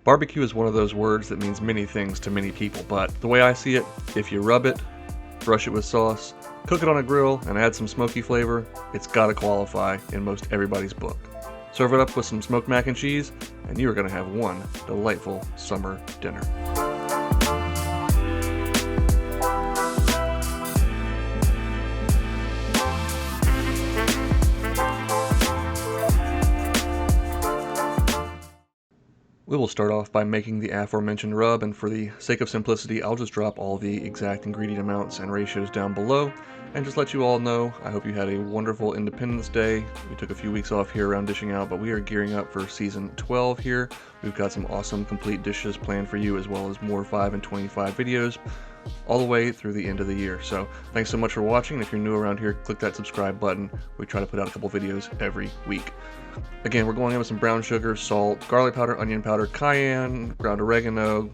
Barbecue is one of those words that means many things to many people, but the way I see it, if you rub it, brush it with sauce, cook it on a grill, and add some smoky flavor, it's gotta qualify in most everybody's book. Serve it up with some smoked mac and cheese, and you are gonna have one delightful summer dinner. We will start off by making the aforementioned rub, and for the sake of simplicity, I'll just drop all the exact ingredient amounts and ratios down below, and just let you all know, I hope you had a wonderful Independence Day. We took a few weeks off here around dishing out, but we are gearing up for season 12 here. We've got some awesome complete dishes planned for you, as well as more 5 and 25 videos, all the way through the end of the year. So thanks so much for watching, and if you're new around here, click that subscribe button. We try to put out a couple videos every week. Again, we're going in with some brown sugar, salt, garlic powder, onion powder, cayenne, ground oregano,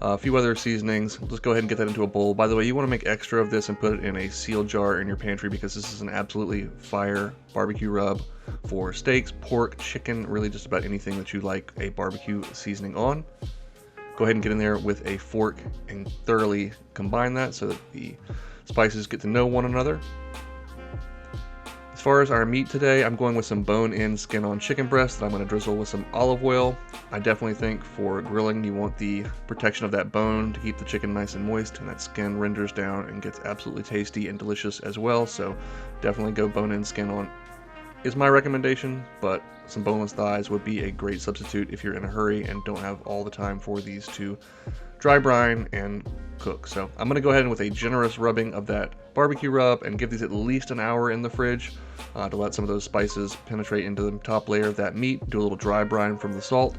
a few other seasonings. Let's go ahead and get that into a bowl. By the way, you want to make extra of this and put it in a sealed jar in your pantry, because this is an absolutely fire barbecue rub for steaks, pork, chicken, really just about anything that you like a barbecue seasoning on. Go ahead and get in there with a fork and thoroughly combine that so that the spices get to know one another. As far as our meat today, I'm going with some bone-in, skin-on chicken breast that I'm going to drizzle with some olive oil. I definitely think for grilling you want the protection of that bone to keep the chicken nice and moist, and that skin renders down and gets absolutely tasty and delicious as well, so definitely go bone-in, skin-on is my recommendation, but some boneless thighs would be a great substitute if you're in a hurry and don't have all the time for these to dry brine and cook. So I'm going to go ahead and with a generous rubbing of that barbecue rub and give these at least an hour in the fridge to let some of those spices penetrate into the top layer of that meat. Do a little dry brine from the salt,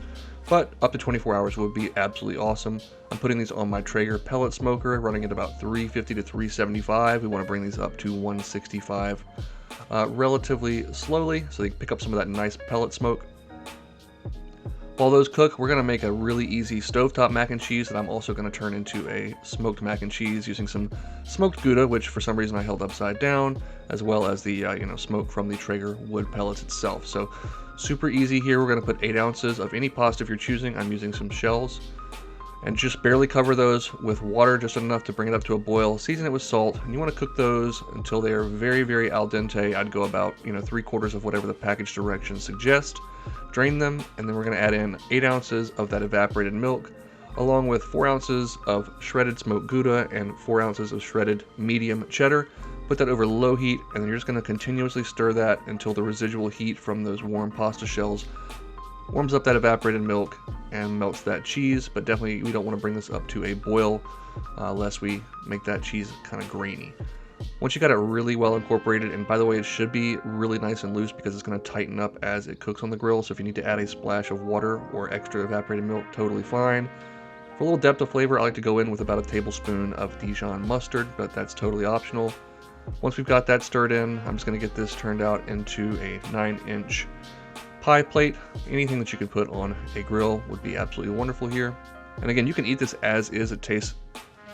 but up to 24 hours would be absolutely awesome. I'm putting these on my Traeger pellet smoker, running at about 350 to 375. We want to bring these up to 165 relatively slowly so they can pick up some of that nice pellet smoke. While those cook, we're going to make a really easy stovetop mac and cheese that I'm also going to turn into a smoked mac and cheese using some smoked Gouda, which for some reason I held upside down, as well as the smoke from the Traeger wood pellets itself. So super easy here. We're going to put 8 ounces of any pasta if you're choosing. I'm using some shells. And just barely cover those with water, just enough to bring it up to a boil. Season it with salt, and you want to cook those until they are very, very al dente. I'd go about 3/4 of whatever the package directions suggest. Drain them, and then we're going to add in 8 ounces of that evaporated milk, along with 4 ounces of shredded smoked Gouda and 4 ounces of shredded medium cheddar. Put that over low heat, and then you're just going to continuously stir that until the residual heat from those warm pasta shells warms up that evaporated milk and melts that cheese. But definitely we don't want to bring this up to a boil lest we make that cheese kind of grainy. Once you got it really well incorporated, and by the way, it should be really nice and loose because it's going to tighten up as it cooks on the grill, so if you need to add a splash of water or extra evaporated milk, totally fine. For a little depth of flavor, I like to go in with about a tablespoon of Dijon mustard, but that's totally optional. Once we've got that stirred in, I'm just going to get this turned out into a 9-inch pie plate. Anything that you can put on a grill would be absolutely wonderful here. And again, you can eat this as is. It tastes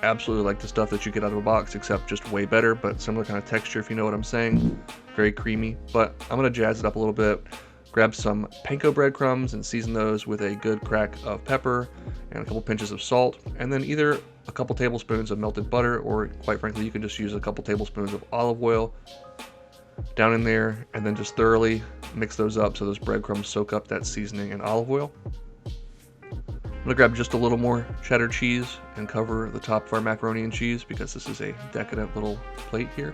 absolutely like the stuff that you get out of a box, except just way better, but similar kind of texture, if you know what I'm saying. Very creamy, but I'm going to jazz it up a little bit. Grab some panko breadcrumbs and season those with a good crack of pepper and a couple pinches of salt, and then either a couple tablespoons of melted butter, or quite frankly, you can just use a couple tablespoons of olive oil down in there, and then just thoroughly mix those up so those breadcrumbs soak up that seasoning and olive oil. I'm going to grab just a little more cheddar cheese and cover the top of our macaroni and cheese, because this is a decadent little plate here.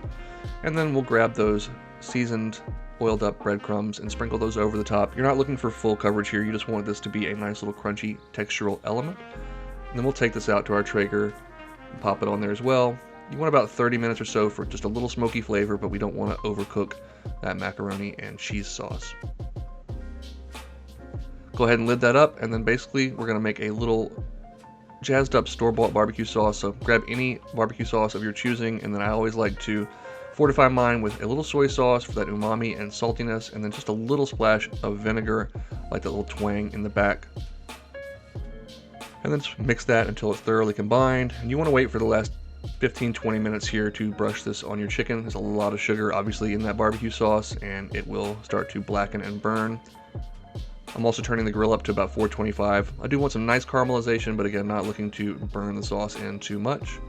And then we'll grab those seasoned, oiled up breadcrumbs and sprinkle those over the top. You're not looking for full coverage here, you just want this to be a nice little crunchy textural element. And then we'll take this out to our Traeger and pop it on there as well. You want about 30 minutes or so for just a little smoky flavor, but we don't want to overcook that macaroni and cheese sauce. Go ahead and lid that up, and then basically we're going to make a little jazzed up store-bought barbecue sauce. So grab any barbecue sauce of your choosing, and then I always like to fortify mine with a little soy sauce for that umami and saltiness, and then just a little splash of vinegar, like that little twang in the back. And then just mix that until it's thoroughly combined. And you want to wait for the last 15-20 minutes here to brush this on your chicken. There's a lot of sugar obviously in that barbecue sauce, and it will start to blacken and burn. I'm also turning the grill up to about 425. I do want some nice caramelization, but again, not looking to burn the sauce in too much.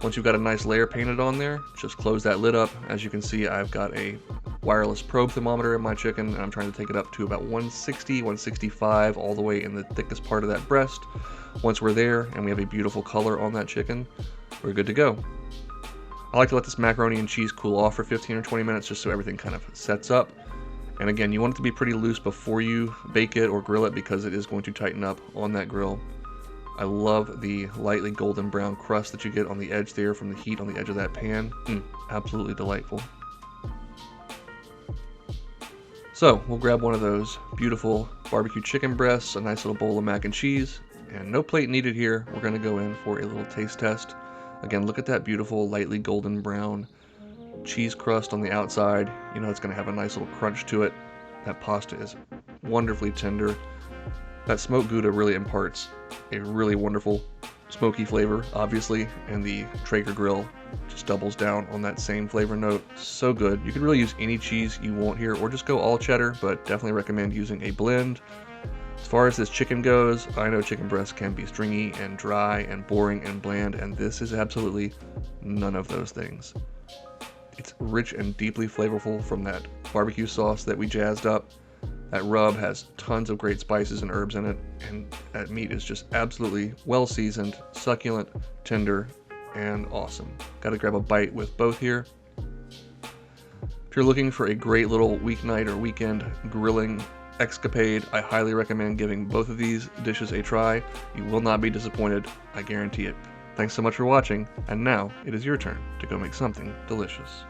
Once you've got a nice layer painted on there, just close that lid up. As you can see, I've got a wireless probe thermometer in my chicken, and I'm trying to take it up to about 160, 165, all the way in the thickest part of that breast. Once we're there and we have a beautiful color on that chicken, we're good to go. I like to let this macaroni and cheese cool off for 15 or 20 minutes just so everything kind of sets up. And again, you want it to be pretty loose before you bake it or grill it because it is going to tighten up on that grill. I love the lightly golden brown crust that you get on the edge there from the heat on the edge of that pan. Absolutely delightful. So we'll grab one of those beautiful barbecue chicken breasts, a nice little bowl of mac and cheese, and no plate needed here. We're going to go in for a little taste test. Again, look at that beautiful lightly golden brown cheese crust on the outside. You know it's going to have a nice little crunch to it. That pasta is wonderfully tender. That smoked Gouda really imparts a really wonderful smoky flavor, obviously, and the Traeger grill just doubles down on that same flavor note. So good. You can really use any cheese you want here, or just go all cheddar, but definitely recommend using a blend. As far as this chicken goes, I know chicken breasts can be stringy and dry and boring and bland, and this is absolutely none of those things. It's rich and deeply flavorful from that barbecue sauce that we jazzed up. That rub has tons of great spices and herbs in it, and that meat is just absolutely well seasoned, succulent, tender, and awesome. Gotta grab a bite with both here. If you're looking for a great little weeknight or weekend grilling escapade, I highly recommend giving both of these dishes a try. You will not be disappointed, I guarantee it. Thanks so much for watching, and now it is your turn to go make something delicious.